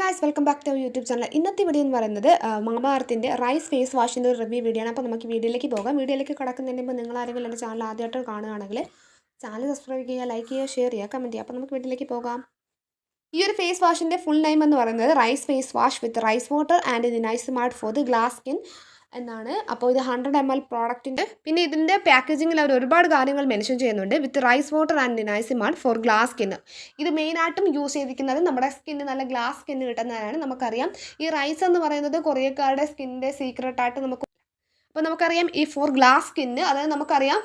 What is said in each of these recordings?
Guys welcome back to YouTube channel. ഇന്നത്തെ video എന്ന് പറയുന്നത് മാമാഅർത്തിൻ്റെ റൈസ് ഫേസ് വാഷിൻ്റെ ഒരു റിവ്യൂ വീഡിയോ ആണ്. അപ്പോൾ നമുക്ക് വീഡിയോയിലേക്ക് പോകാം. വീഡിയോയിലേക്ക് കടക്കുന്നതിന് മുമ്പ് നിങ്ങൾ ആരെങ്കിലും എൻ്റെ ചാനൽ ആദ്യമായിട്ട് കാണുകയാണെങ്കിൽ ചാനൽ സബ്സ്ക്രൈബ് ചെയ്യുക, ലൈക്ക് ചെയ്യുക, ഷെയർ ചെയ്യുക, കമൻറ്റ് ചെയ്യുക. അപ്പോൾ നമുക്ക് വീഡിയോയിലേക്ക് പോകാം. ഈ ഒരു ഫേസ് വാഷിൻ്റെ ഫുൾ നെയിം എന്ന് പറയുന്നത് rice face wash with rice water and niacinamide for the glass skin എന്നാണ്. അപ്പോൾ ഇത് 100 ml പ്രോഡക്റ്റിൻ്റെ, പിന്നെ ഇതിൻ്റെ പാക്കേജിങ്ങിൽ അവർ ഒരുപാട് കാര്യങ്ങൾ മെൻഷൻ ചെയ്യുന്നുണ്ട്. With rice water and niacinamide for glass skin. ഇത് മെയിനായിട്ടും യൂസ് ചെയ്തിരിക്കുന്നത് നമ്മുടെ സ്കിന്ന് നല്ല ഗ്ലാസ് സ്കിന്ന് കിട്ടുന്നതാണ്. നമുക്കറിയാം ഈ റൈസ് എന്ന് പറയുന്നത് കൊറിയക്കാരുടെ സ്കിന്നിൻ്റെ സീക്രട്ടായിട്ട് നമുക്കറിയാം ഈ ഫോർ ഗ്ലാസ് സ്കിന്ന്, അതായത് നമുക്കറിയാം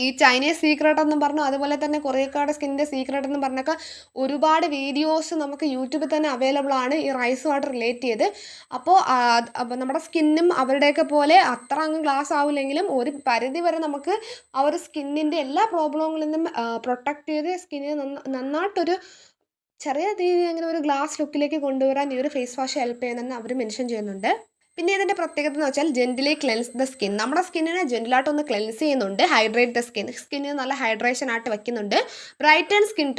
ഈ ചൈനീസ് സീക്രട്ട് എന്നും പറഞ്ഞു, അതുപോലെ തന്നെ കൊറിയക്കാരുടെ സ്കിന്നിൻ്റെ സീക്രട്ട് എന്നും പറഞ്ഞൊക്കെ ഒരുപാട് വീഡിയോസ് നമുക്ക് യൂട്യൂബിൽ തന്നെ അവൈലബിൾ ആണ് ഈ റൈസ് വാട്ടർ റിലേറ്റ് ചെയ്ത്. അപ്പോൾ നമ്മുടെ സ്കിന്നും അവരുടെയൊക്കെ പോലെ അത്ര അങ്ങ് ഗ്ലാസ് ആവില്ലെങ്കിലും ഒരു പരിധി വരെ നമുക്ക് ആ ഒരു സ്കിന്നിൻ്റെ എല്ലാ പ്രോബ്ലങ്ങളിൽ നിന്നും പ്രൊട്ടക്റ്റ് ചെയ്ത് സ്കിന്നിന് നന്നായിട്ടൊരു ചെറിയ രീതിയിൽ അങ്ങനെ ഒരു ഗ്ലാസ് ലുക്കിലേക്ക് കൊണ്ടുവരാൻ ഈ ഒരു ഫേസ് വാഷ് ഹെൽപ്പ് ചെയ്യുന്നതെന്ന് അവർ മെൻഷൻ ചെയ്യുന്നുണ്ട്. പിന്നെ ഇതിൻ്റെ പ്രത്യേകത എന്ന് വെച്ചാൽ ജെന്റിലി ക്ലെൻസ് ദ സ്കിൻ. നമ്മുടെ സ്കിന്നിനെ ജെന്റിലായിട്ടൊന്ന് ക്ലെൻസ് ചെയ്യുന്നുണ്ട്, ഹൈഡ്രേറ്റ് ദ സ്കിന്നിന് നല്ല ഹൈഡ്രേഷൻ ആയിട്ട് വയ്ക്കുന്നുണ്ട്. ബ്രൈറ്റൻ സ്കിൻ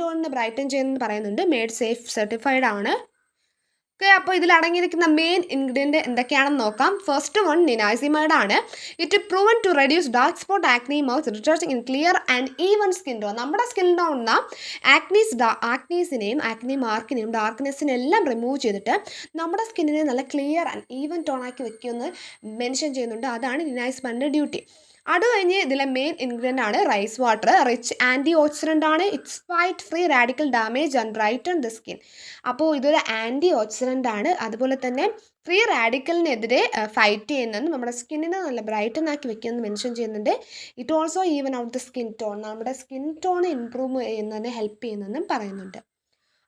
ടോണിന് ബ്രൈറ്റൻ ചെയ്യുന്നത് പറയുന്നുണ്ട്. മെയ്ഡ് സേഫ് സർട്ടിഫൈഡ് ആണ്. അപ്പോൾ ഇതിൽ അടങ്ങിയിരിക്കുന്ന മെയിൻ ഇൻഗ്രീഡിയൻറ്റ് എന്തൊക്കെയാണെന്ന് നോക്കാം. ഫസ്റ്റ് വൺ നിനാസിമൈഡ് ആണ്. It proven to reduce dark spot, acne marks, resulting in clear and even skin tone. നമ്മുടെ സ്കിന്നിലുണ്ടാവുന്ന ആക്നീസിനെയും ആക്നി മാർക്കിനെയും ഡാർക്ക്നെസ്സിനെയും എല്ലാം റിമൂവ് ചെയ്തിട്ട് നമ്മുടെ സ്കിന്നിനെ നല്ല ക്ലിയർ ആൻഡ് ഈവൻ ടോൺ ആക്കി വെക്കുമെന്ന് മെൻഷൻ ചെയ്യുന്നുണ്ട്. അതാണ് നിനാസിമൈഡിൻ്റെ ഡ്യൂട്ടി. അത് കഴിഞ്ഞ് ഇതിലെ മെയിൻ ഇൻഗ്രീഡിയൻ്റ് ആണ് rice water. Rich antioxidant ആണ്. It's fight free radical damage and brighten the skin. അപ്പോൾ ഇതൊരു ആൻറ്റി ഓക്സിഡൻ്റ് ആണ്. അതുപോലെ തന്നെ ഫ്രീ റാഡിക്കലിനെതിരെ ഫൈറ്റ് ചെയ്യുന്നതെന്ന് നമ്മുടെ സ്കിന്നിനെ നല്ല ബ്രൈറ്റൻ ആക്കി വെക്കുമെന്ന് മെൻഷൻ ചെയ്യുന്നുണ്ട്. It also even out the skin tone. നമ്മുടെ സ്കിൻ ടോൺ ഇംപ്രൂവ് ചെയ്യുന്നതിന് ഹെൽപ്പ് ചെയ്യുന്നതെന്നും പറയുന്നുണ്ട്.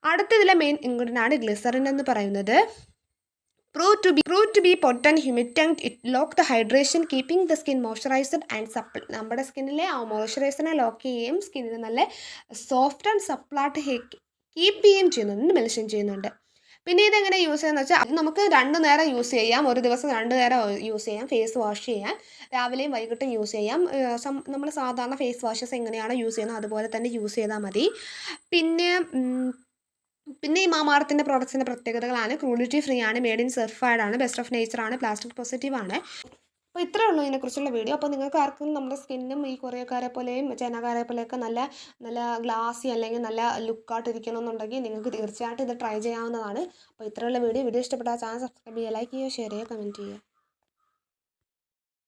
അടുത്തതിലെ മെയിൻ ഇൻഗ്രീഡിയൻ്റ് ആണ് ഗ്ലിസറിൻ എന്ന് പറയുന്നത്. Proved to be potent humectant. It lock the hydration, keeping the skin moisturized and supple. നമ്മുടെ സ്കിന്നിലെ ആ മോയ്സ്ചറൈസറിനെ ലോക്ക് ചെയ്യുകയും സ്കിന്നിന് നല്ല സോഫ്റ്റ് ആൻഡ് സപ്പിളായിട്ട് കീപ്പ് ചെയ്യുകയും ചെയ്യുന്നുണ്ട് മെൻഷൻ ചെയ്യുന്നുണ്ട്. പിന്നെ ഇതെങ്ങനെ യൂസ് ചെയ്യുന്നത് വെച്ചാൽ അത് നമുക്ക് 2 നേരം യൂസ് ചെയ്യാം. ഒരു ദിവസം 2 നേരം യൂസ് ചെയ്യാം. ഫേസ് വാഷ് ചെയ്യാൻ രാവിലെയും വൈകിട്ടും യൂസ് ചെയ്യാം. നമ്മൾ സാധാരണ ഫേസ് വാഷസ് എങ്ങനെയാണോ യൂസ് ചെയ്യുന്നത് അതുപോലെ തന്നെ യൂസ് ചെയ്താൽ മതി. പിന്നെ ഈ മാമാഅർത്തിൻ്റെ പ്രോഡക്ട്സിൻ്റെ പ്രത്യേകതകളാണ് ക്രൂഡിറ്റി ഫ്രീ ആണ്, മെയ്ഡ് ഇൻ സർട്ടിഫൈഡ് ആണ്, ബെസ്റ്റ് ഓഫ് നേച്ചർ ആണ്, പ്ലാസ്റ്റിക് പോസിറ്റീവ് ആണ്. അപ്പോൾ ഇത്രയേ ഉള്ളൂ ഇതിനെക്കുറിച്ചുള്ള വീഡിയോ. അപ്പോൾ നിങ്ങൾക്ക് ആർക്കും നമ്മുടെ സ്കിന്നും ഈ കൊറിയക്കാരെ പോലെയും ചൈനക്കാരെ പോലെയൊക്കെ നല്ല നല്ല ഗ്ലാസി അല്ലെങ്കിൽ നല്ല ലുക്കായിട്ട് ഇരിക്കണമെന്നുണ്ടെങ്കിൽ നിങ്ങൾക്ക് തീർച്ചയായിട്ടും ഇത് ട്രൈ ചെയ്യാവുന്നതാണ്. അപ്പോൾ ഇത്രയുള്ള വീഡിയോ ഇഷ്ടപ്പെട്ടാൽ ചാനൽ സബ്സ്ക്രൈബ് ചെയ്യുക, ലൈക്ക് ചെയ്യുക, ഷെയർ ചെയ്യുക, കമൻറ്റ് ചെയ്യുക.